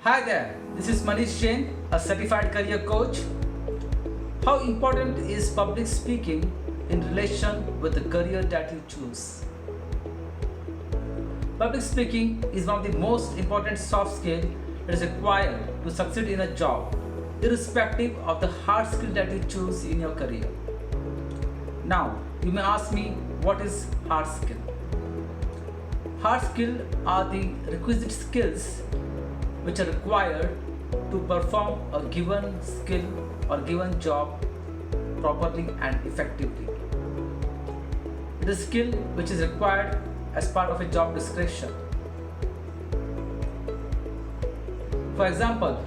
Hi there, this is Manish Jain, a certified career coach. How important is public speaking in relation with the career that you choose? Public speaking is one of the most important soft skills that is required to succeed in a job, irrespective of the hard skill that you choose in your career. Now, you may ask me, what is hard skill? Hard skills are the requisite skills which are required to perform a given skill or given job properly and effectively. It is a skill which is required as part of a job description. For example,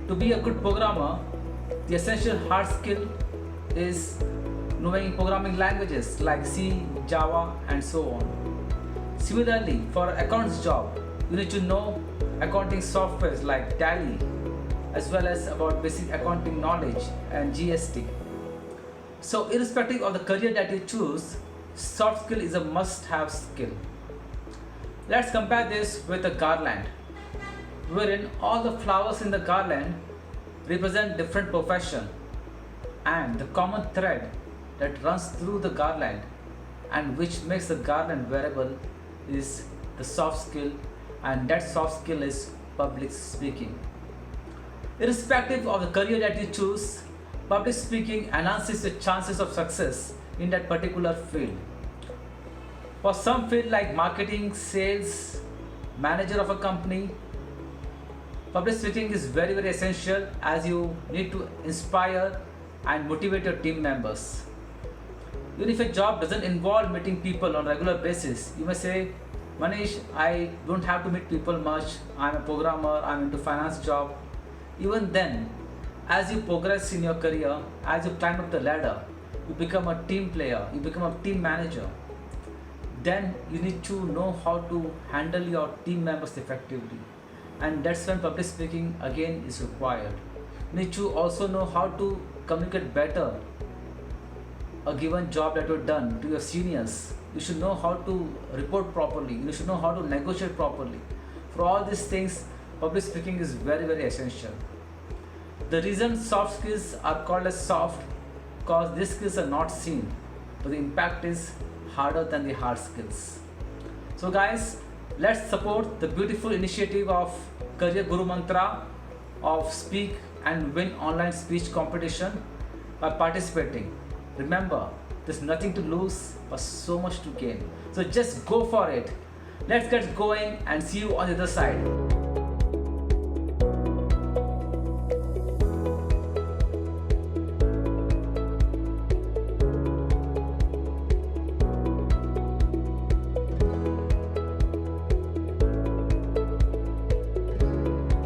to be a good programmer, the essential hard skill is knowing programming languages like C, Java, and so on. Similarly, for accounts job, you need to know accounting softwares like Tally, as well as about basic accounting knowledge and GST. So irrespective of the career that you choose, soft skill is a must-have skill. Let's compare this with a garland, wherein all the flowers in the garland represent different profession, and the common thread that runs through the garland and which makes the garland wearable is the soft skill, and that soft skill is public speaking. Irrespective of the career that you choose, public speaking enhances your chances of success in that particular field. For some field like marketing, sales, manager of a company, public speaking is very essential, as you need to inspire and motivate your team members. Even if a job doesn't involve meeting people on a regular basis, you may say, Manish, I don't have to meet people much, I'm a programmer, I'm into finance job. Even then, as you progress in your career, as you climb up the ladder, you become a team player, you become a team manager. Then you need to know how to handle your team members effectively. And that's when public speaking again is required. You need to also know how to communicate better a given job that you've done to your seniors. You should know how to report properly. You should know how to negotiate properly. For all these things, public speaking is very essential. The reason soft skills are called as soft, because these skills are not seen, but the impact is harder than the hard skills. So guys, let's support the beautiful initiative of Career Guru Mantra of Speak and Win online speech competition by participating. Remember, there's nothing to lose but so much to gain. So just go for it. Let's get going and see you on the other side.